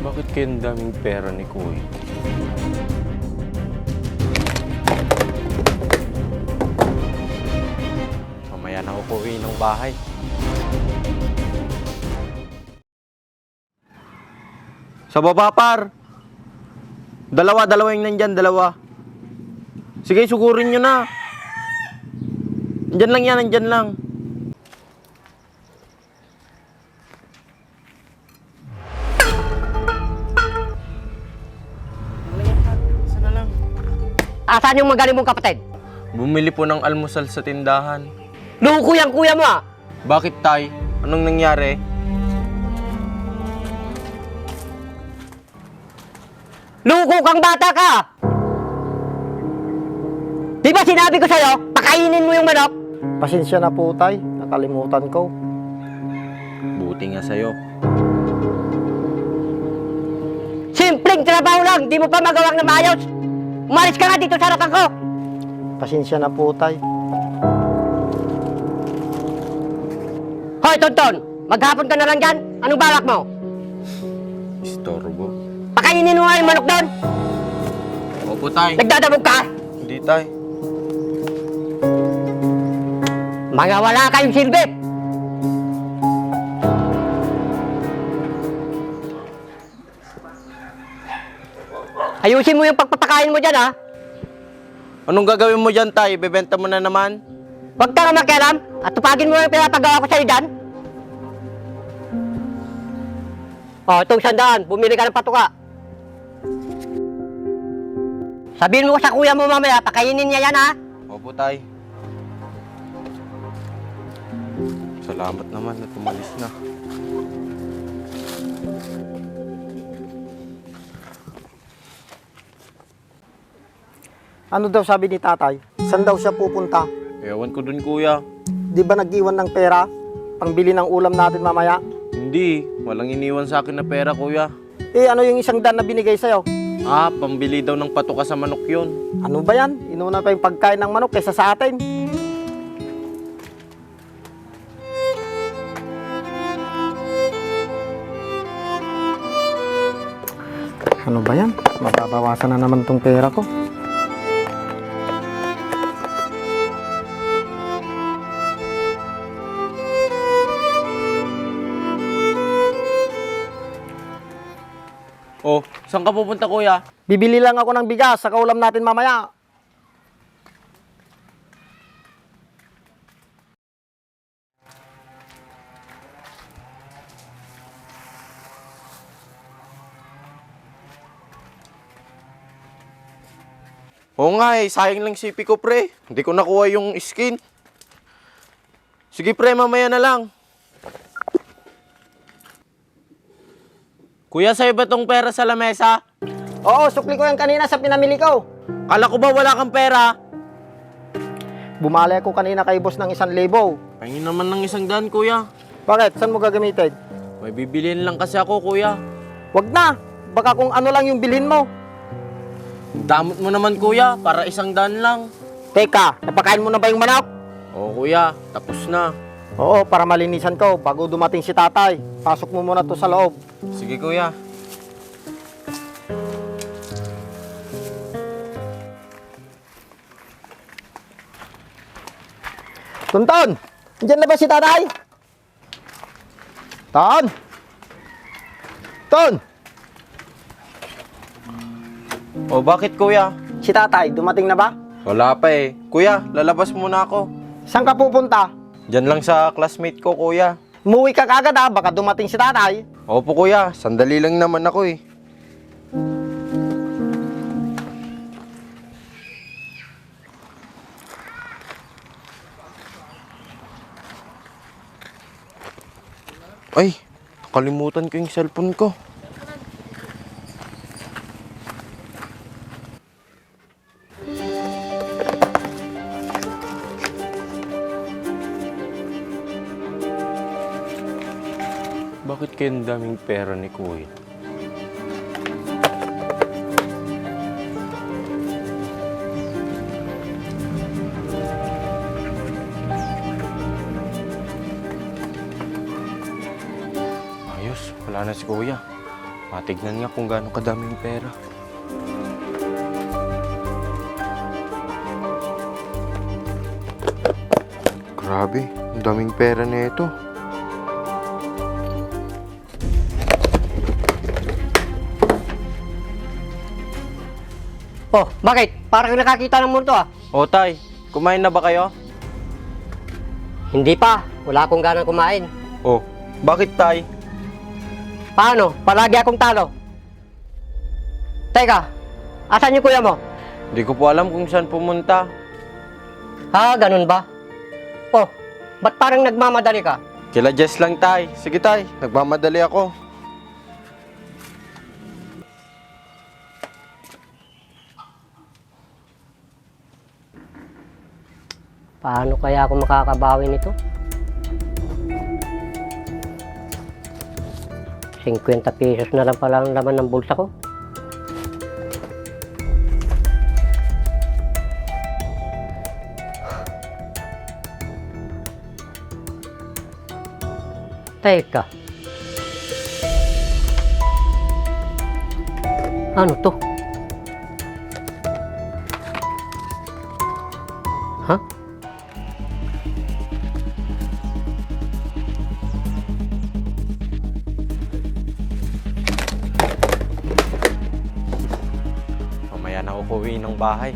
Bakit kaya ang daming pera ni Kuya? Mamaya na ako uwi ng bahay. Sa baba, par! Dalawa yung nandyan, dalawa. Sige, sugurin nyo na. Nandyan lang yan, nandyan lang. Sana lang. Asan yung magaling mong kapatid? Bumili po ng almusal sa tindahan. Luko yung kuya mo ah! Bakit, tay? Anong nangyari? Luko kang bata ka! Di ba sinabi ko sa'yo, pakainin mo yung manok? Pasensya na po, tay. Nakalimutan ko. Buti nga sa'yo. Simpleng trabaho lang, di mo pa magawang na maayos! Umalis ka nga dito sa harapan ko! Pasensya na po, tay. Hoy, Tonton! Maghapon ka na lang dyan. Anong balak mo? Istorbo. Pakainin mo nga yung manok doon! Opo, tay. Nagdadabog ka! Hindi, tay. Mga wala kayong silbi! Ayusin mo yung pagpapakain mo dyan, ha? Anong gagawin mo dyan, tay? Bebenta mo na naman? Huwag ka nga makialam at tupagin mo yung pinapagawa ko sa'yo dyan. O, itong 100, bumili ka ng patuka. Sabihin mo sa kuya mo mamaya, pakainin niya yan, ha? Opo, tay. Salamat naman na tumalis na. Ano daw sabi ni tatay? Saan daw siya pupunta? Ewan ko dun, kuya. Di ba nag-iwan ng pera? Pangbili ng ulam natin mamaya? Hindi. Walang iniwan sa akin na pera, kuya. Eh, ano yung 100 na binigay sa'yo? Ah, pambili daw ng patuka sa manok yun. Ano ba yan? Inuna pa yung pagkain ng manok kaysa sa atin. Ano ba yan? Mababawasan na naman tong pera ko. Oh, saan ka pupunta, kuya? Bibili lang ako ng bigas sa kaulam natin mamaya. Oo nga sayang lang sipi ko, pre. Hindi ko nakuha yung skin. Sige, pre, mamaya na lang. Kuya, sa'yo ba tong pera sa lamesa? Oo, sukli ko yan kanina sa pinamili ko. Kala ko ba wala kang pera? Bumali ako kanina kay boss ng 1,000. Pahingin naman ng 100, kuya. Bakit? Saan mo gagamitin? May bibiliin lang kasi ako, kuya. Wag na. Baka kung ano lang yung bilhin mo. Damot mo naman, kuya, para 100 lang. Teka, napakain mo na ba yung manok? Oo, kuya, tapos na. Oo, para malinisan ko bago dumating si tatay. Pasok mo muna to sa loob. Sige, kuya. Tonton, andyan na ba si tatay? Ton! Ton! O, bakit, kuya? Si tatay, dumating na ba? Wala pa eh. Kuya, lalabas muna ako. Saan ka pupunta? Diyan lang sa classmate ko, kuya. Umuwi ka kagad ha, baka dumating si tatay. Opo, kuya. Sandali lang naman ako eh. Ay, nakalimutan ko yung cellphone ko. Bakit kaya ang daming pera ni Kuya? Ayos, wala na si Kuya. Matignan nga kung gaano kadaming pera. Grabe, ang daming pera nito. Oh, bakit? Parang nakakita ng multo ah. O tay, kumain na ba kayo? Hindi pa. Wala akong ganang kumain. Oh, bakit tay? Paano? Palagi akong talo. Teka, asan yung kuya mo? Hindi ko po alam kung saan pumunta. Ha, ganun ba? Oh, ba't parang nagmamadali ka? Kila Jess lang tay. Sige tay, nagmamadali ako. Paano kaya ako makakabawi nito? 50 pesos na lang pala ang laman ng bulsa ko. Teka. Ano to? Ha? Mamaya na ako uwi ng bahay.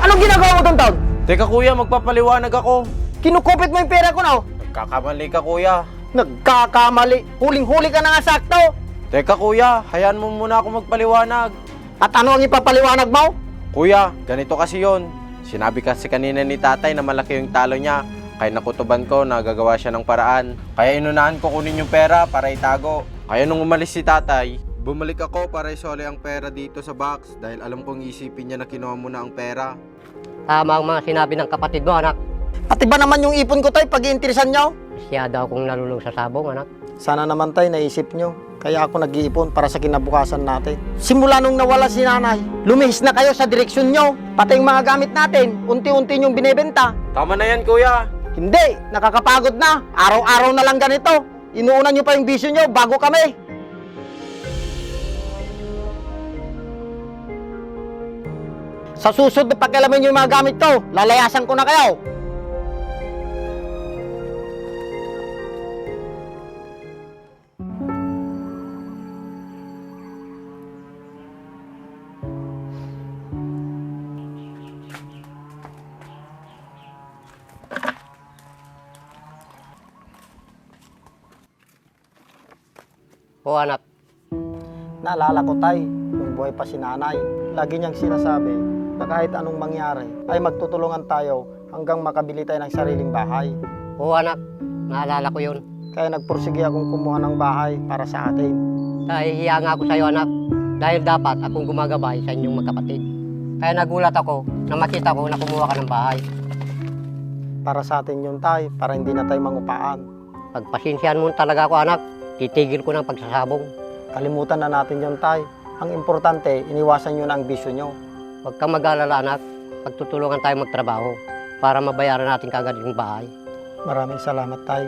Anong ginagawa mo doon, Taon? Teka kuya, magpapaliwanag ako. Kinukupit mo yung pera ko na, oh. Nagkakamali ka kuya. Nagkakamali. Huling-huli ka na nga sakto. Teka kuya, hayaan mo muna ako magpaliwanag. At ano ang ipapaliwanag mo? Kuya, ganito kasi yon. Sinabi kasi kanina ni tatay na malaki yung talo niya. Kaya nakutuban ko na gagawa siya ng paraan. Kaya inunahan ko kunin yung pera para itago. Kaya nung umalis si tatay, bumalik ako para isole ang pera dito sa box dahil alam kong isipin niya na kinuha mo na ang pera. Tama ang mga sinabi ng kapatid mo, anak. At iba naman yung ipon ko, tay, pag-iinteresan nyo. Masyado akong nalulung sa sabong, anak. Sana naman, tay, naisip nyo. Kaya ako nag-iipon para sa kinabukasan natin. Simula nung nawala si nanay, lumihis na kayo sa direksyon nyo. Pati yung mga gamit natin, unti-unti nyong binebenta. Tama na yan kuya. Hindi, nakakapagod na. Araw-araw na lang ganito. Inuunan nyo pa yung bisyo nyo bago kami. Sa susunod na pagkalaman nyo yung mga gamit ko, lalayasan ko na kayo. O anak, Naalala ko, tay, nung buhay pa si nanay. Lagi niyang sinasabi na kahit anong mangyari, ay magtutulungan tayo hanggang makabili tayo ng sariling bahay. o anak, naalala ko yun. Kaya nagpursige akong kumuha ng bahay para sa atin. Nahihiya nga ako sa'yo, anak, dahil dapat akong gumagabay sa inyong magkapatid. Kaya nagulat ako na makita ko na kumuha ka ng bahay. Para sa atin yun, tay, para hindi na tayo mangupaan. Pagpasensyahan mo talaga ako, anak. Titigil ko ng pagsasabong. Kalimutan na natin yun, tay. Ang importante, iniwasan nyo na ang bisyo nyo. Huwag kang mag-alala, anak. Pagtutulungan tayo magtrabaho para mabayaran natin kagad yung bahay. Maraming salamat, tay.